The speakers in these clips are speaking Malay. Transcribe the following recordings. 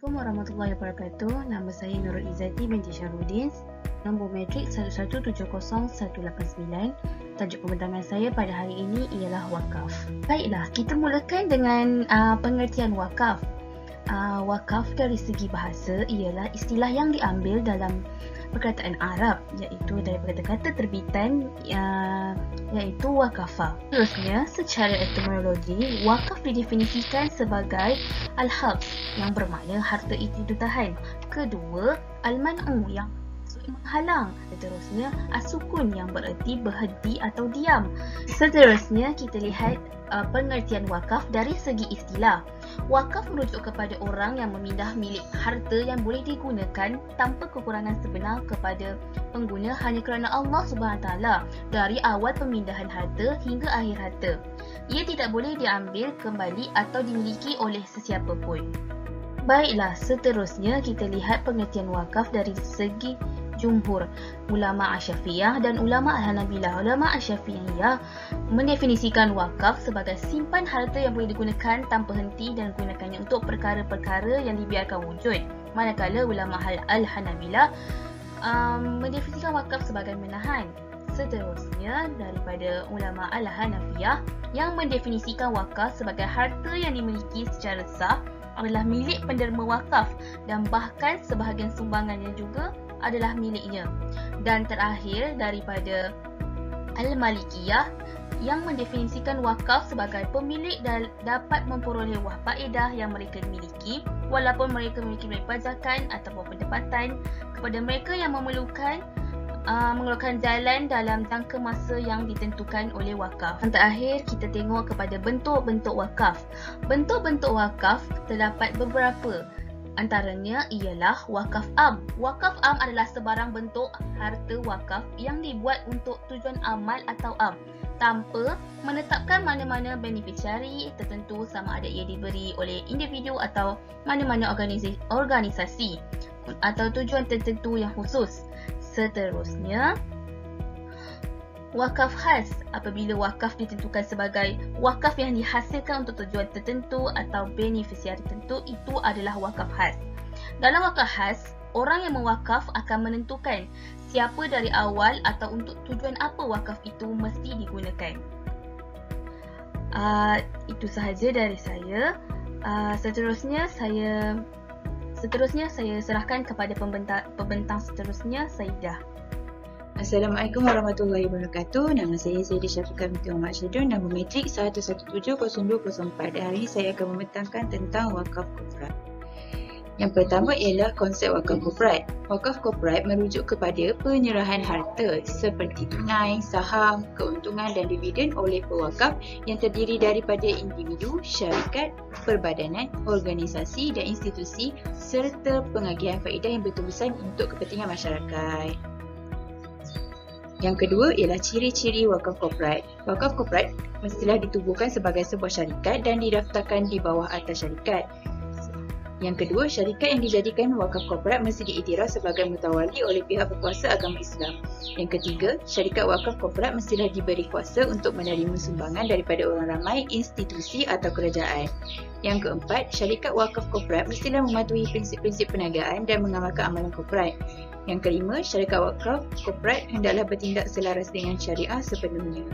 Assalamualaikum warahmatullahi wabarakatuh. Nama saya Nurul Izzati binti Syarudin. Nombor matrik 1170189. Tajuk pembentangan saya pada hari ini ialah wakaf. Baiklah, kita mulakan dengan pengertian wakaf. Wakaf dari segi bahasa ialah istilah yang diambil dalam perkataan Arab, iaitu daripada kata terbitan iaitu wakafa. Terusnya, secara etimologi, wakaf didefinisikan sebagai al-habs yang bermakna harta itu ditahan. Kedua, al-man'u yang menghalang. Seterusnya, as-sukun yang bererti berhenti atau diam. Seterusnya, kita lihat pengertian wakaf dari segi istilah. Wakaf merujuk kepada orang yang memindah milik harta yang boleh digunakan tanpa kekurangan sebenar kepada pengguna hanya kerana Allah SWT dari awal pemindahan harta hingga akhir harta. Ia tidak boleh diambil kembali atau dimiliki oleh sesiapa pun. Baiklah, seterusnya kita lihat pengertian wakaf dari segi jumhur, ulama Asyafi'iyah dan ulama Hanabilah. Ulama Asyafi'iyah mendefinisikan wakaf sebagai simpan harta yang boleh digunakan tanpa henti dan gunakannya untuk perkara-perkara yang dibiarkan wujud. Manakala ulama Al-Hanabilah mendefinisikan wakaf sebagai menahan. Seterusnya, daripada ulama Al-Hanafiyah yang mendefinisikan wakaf sebagai harta yang dimiliki secara sah adalah milik penderma wakaf dan bahkan sebahagian sumbangannya juga adalah miliknya. Dan terakhir, daripada Al-Malikiyah yang mendefinisikan wakaf sebagai pemilik dapat memperoleh wah faedah yang mereka miliki walaupun mereka memiliki pajakan ataupun pendapatan kepada mereka yang mengeluarkan jalan dalam jangka masa yang ditentukan oleh wakaf. Dan terakhir, kita tengok kepada bentuk-bentuk wakaf. Bentuk-bentuk wakaf terdapat beberapa. Antaranya ialah wakaf am. Wakaf am adalah sebarang bentuk harta wakaf yang dibuat untuk tujuan amal atau am tanpa menetapkan mana-mana beneficiari tertentu sama ada ia diberi oleh individu atau mana-mana organisasi atau tujuan tertentu yang khusus. Seterusnya, wakaf khas. Apabila wakaf ditentukan sebagai wakaf yang dihasilkan untuk tujuan tertentu atau beneficiari tertentu, itu adalah wakaf khas. Dalam wakaf khas, orang yang mewakaf akan menentukan siapa dari awal atau untuk tujuan apa wakaf itu mesti digunakan. Itu sahaja dari saya. Seterusnya saya serahkan kepada pembentang seterusnya, Saidah. Assalamualaikum warahmatullahi wabarakatuh. Nama saya Saidah Syafiqah binti Muhammad Syedun. Nama matrik 1170204. Dan hari ini saya akan membentangkan tentang wakaf korporat. Yang pertama ialah konsep wakaf korporat. Wakaf korporat merujuk kepada penyerahan harta seperti tunai, saham, keuntungan dan dividen oleh pewakaf yang terdiri daripada individu, syarikat, perbadanan, organisasi dan institusi serta pengagihan faedah yang berterusan untuk kepentingan masyarakat. Yang kedua ialah ciri-ciri wakaf korporat. Wakaf korporat mestilah ditubuhkan sebagai sebuah syarikat dan didaftarkan di bawah atas syarikat. Yang kedua, syarikat yang dijadikan wakaf korporat mesti diiktiraf sebagai mutawali oleh pihak berkuasa agama Islam. Yang ketiga, syarikat wakaf korporat mestilah diberi kuasa untuk menerima sumbangan daripada orang ramai, institusi atau kerajaan. Yang keempat, syarikat wakaf korporat mestilah mematuhi prinsip-prinsip perniagaan dan mengamalkan amalan korporat. Yang kelima, syarikat wakaf korporat hendaklah bertindak selaras dengan syariah sepenuhnya.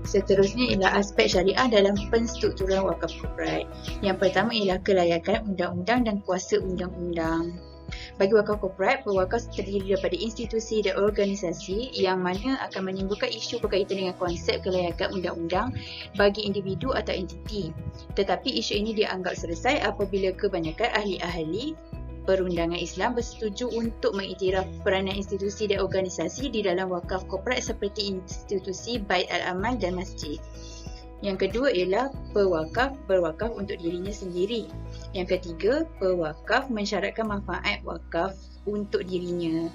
Seterusnya ialah aspek syariah dalam penstrukturan wakaf korporat. Yang pertama ialah kelayakan undang-undang dan kuasa undang-undang. Bagi wakaf korporat, pewakaf terdiri daripada institusi dan organisasi yang mana akan menimbulkan isu berkaitan dengan konsep kelayakan undang-undang bagi individu atau entiti. Tetapi isu ini dianggap selesai apabila kebanyakan ahli-ahli perundangan Islam bersetuju untuk mengiktiraf peranan institusi dan organisasi di dalam wakaf korporat seperti institusi Bait Al-Amal dan masjid. Yang kedua ialah pewakaf berwakaf untuk dirinya sendiri. Yang ketiga, pewakaf mensyaratkan manfaat wakaf untuk dirinya.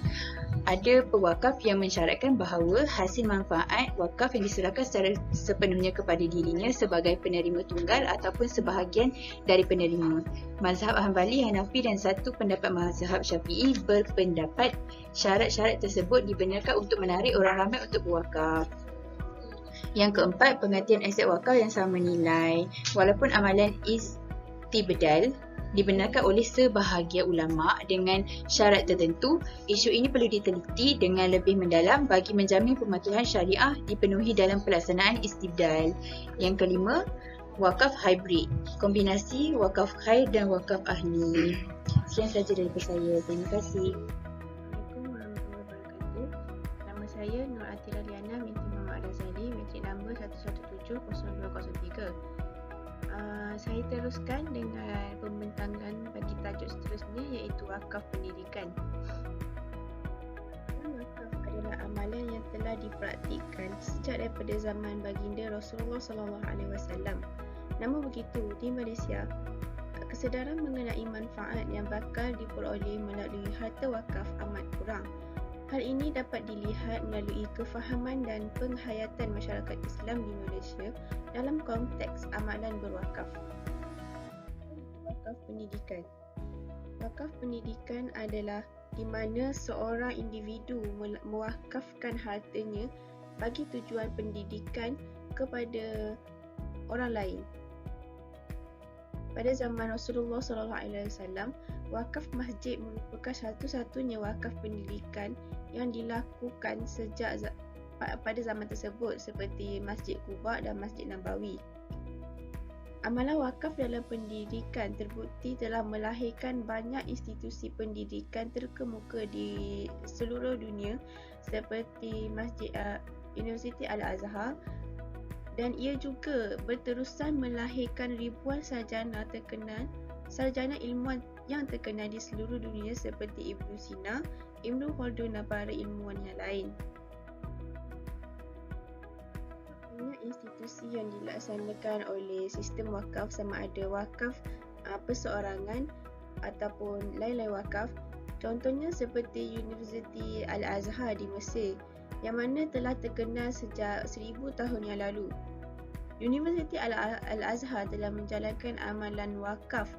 Ada pewakaf yang mensyaratkan bahawa hasil manfaat wakaf yang diserahkan secara sepenuhnya kepada dirinya sebagai penerima tunggal ataupun sebahagian dari penerima. Mazhab Hanbali, Hanafi dan satu pendapat mazhab Syafi'i berpendapat syarat-syarat tersebut dibenarkan untuk menarik orang ramai untuk berwakaf. Yang keempat, pengertian aset wakaf yang sama nilai. Walaupun amalan properti bedal dibenarkan oleh sebahagian ulama dengan syarat tertentu. Isu ini perlu diteliti dengan lebih mendalam bagi menjamin pematuhan syariah dipenuhi dalam pelaksanaan istibdal. Yang kelima, wakaf hybrid, kombinasi wakaf khair dan wakaf ahli. Sekian sahaja daripada saya. Terima kasih. Assalamualaikum warahmatullahi wabarakatuh. Nama saya Nur Atira Liana binti Muhammad Razali, metrik nombor 1170203. Saya teruskan dengan pembentangan bagi tajuk seterusnya, iaitu wakaf pendidikan. Wakaf adalah amalan yang telah dipraktikkan sejak daripada zaman baginda Rasulullah SAW. Namun begitu, di Malaysia, kesedaran mengenai manfaat yang bakal diperoleh melalui harta wakaf amat kurang. Hal ini dapat dilihat melalui kefahaman dan penghayatan masyarakat Islam di Malaysia dalam konteks amalan berwakaf. Wakaf pendidikan. Wakaf pendidikan adalah di mana seorang individu mewakafkan hartanya bagi tujuan pendidikan kepada orang lain. Pada zaman Rasulullah SAW, wakaf masjid merupakan satu-satunya wakaf pendidikan yang dilakukan sejak pada zaman tersebut, seperti Masjid Quba dan Masjid Nabawi. Amalan wakaf dalam pendidikan terbukti telah melahirkan banyak institusi pendidikan terkemuka di seluruh dunia, seperti Universiti Al-Azhar, dan ia juga berterusan melahirkan ribuan sarjana ilmuwan yang terkenal di seluruh dunia seperti Ibn Sina, Ibn Khaldun dan para ilmuwan yang lain. Banyak institusi yang dilaksanakan oleh sistem wakaf, sama ada wakaf perseorangan ataupun lain-lain wakaf. Contohnya seperti Universiti Al-Azhar di Mesir, yang mana telah terkenal sejak 1000 tahun yang lalu. Universiti Al-Azhar telah menjalankan amalan wakaf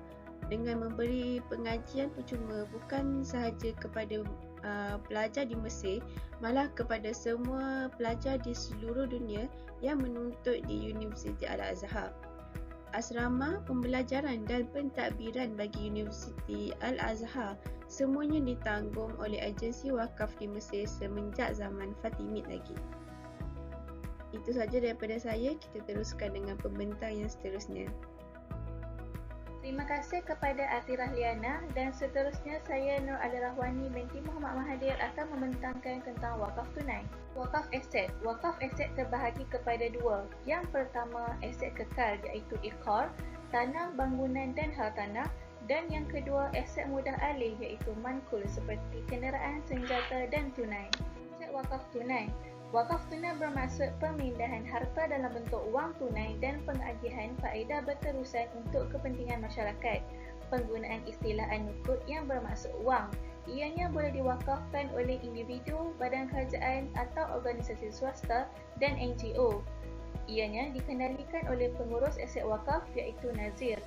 dengan memberi pengajian percuma bukan sahaja kepada pelajar di Mesir, malah kepada semua pelajar di seluruh dunia yang menuntut di Universiti Al-Azhar. Asrama, pembelajaran dan pentadbiran bagi Universiti Al-Azhar semuanya ditanggung oleh agensi wakaf di Mesir semenjak zaman Fatimid lagi. Itu sahaja daripada saya. Kita teruskan dengan pembentang yang seterusnya. Terima kasih kepada Atirah Liana, dan seterusnya saya Nur Rahwani binti Muhammad Mahathir akan membentangkan tentang wakaf tunai. Wakaf aset. Wakaf aset terbahagi kepada dua. Yang pertama, aset kekal iaitu iqar, tanah, bangunan dan hartanah, dan yang kedua, aset mudah alih iaitu mankul seperti kenderaan, senjata dan tunai. Aset wakaf tunai. Wakaf tunai bermaksud pemindahan harta dalam bentuk wang tunai dan pengagihan faedah berterusan untuk kepentingan masyarakat. Penggunaan istilah an-nuqud yang bermaksud wang. Ianya boleh diwakafkan oleh individu, badan kerajaan atau organisasi swasta dan NGO. Ianya dikendalikan oleh pengurus aset wakaf iaitu nazir.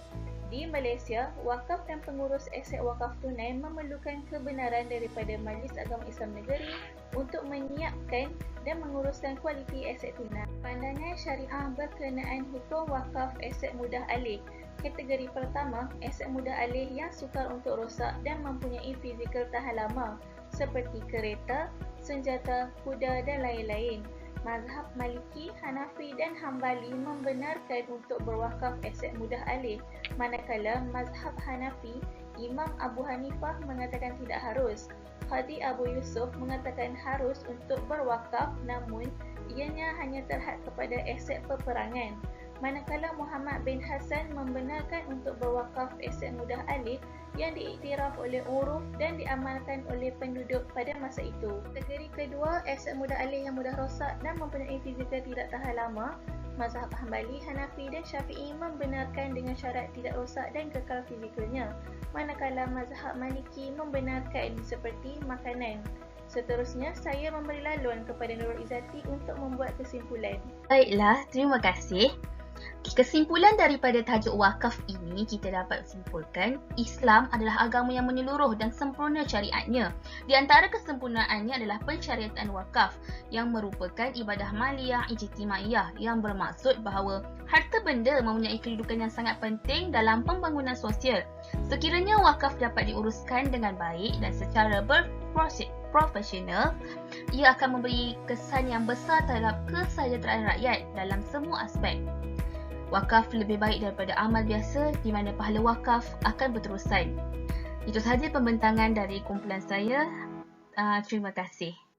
Di Malaysia, wakaf dan pengurus aset wakaf tunai memerlukan kebenaran daripada Majlis Agama Islam Negeri untuk menyiapkan dan menguruskan kualiti aset tunai. Pandangan syariah berkenaan hukum wakaf aset mudah alih. Kategori pertama, aset mudah alih yang sukar untuk rosak dan mempunyai fizikal tahan lama, seperti kereta, senjata, kuda dan lain-lain. Mazhab Maliki, Hanafi dan Hambali membenarkan untuk berwakaf aset mudah alih, manakala mazhab Hanafi, Imam Abu Hanifah mengatakan tidak harus. Qadi Abu Yusuf mengatakan harus untuk berwakaf, namun ianya hanya terhad kepada aset peperangan. Manakala Muhammad bin Hasan membenarkan untuk berwakaf aset mudah alih yang diiktiraf oleh uruf dan diamalkan oleh penduduk pada masa itu. Kategori kedua, aset mudah alih yang mudah rosak dan mempunyai fizikal tidak tahan lama. Mazhab Hambali, Hanafi dan Syafi'i membenarkan dengan syarat tidak rosak dan kekal fizikalnya. Manakala mazhab Maliki membenarkan seperti makanan. Seterusnya, saya memberi laluan kepada Nurul Izzati untuk membuat kesimpulan. Baiklah, terima kasih. Kesimpulan daripada tajuk wakaf ini, kita dapat simpulkan Islam adalah agama yang menyeluruh dan sempurna syariatnya. Di antara kesempurnaannya adalah pensyariatan wakaf yang merupakan ibadah maliyah ijtimaiyah yang bermaksud bahawa harta benda mempunyai kedudukan yang sangat penting dalam pembangunan sosial. Sekiranya wakaf dapat diuruskan dengan baik dan secara profesional, ia akan memberi kesan yang besar terhadap kesejahteraan rakyat dalam semua aspek. Wakaf lebih baik daripada amal biasa di mana pahala wakaf akan berterusan. Itu sahaja pembentangan dari kumpulan saya. Terima kasih.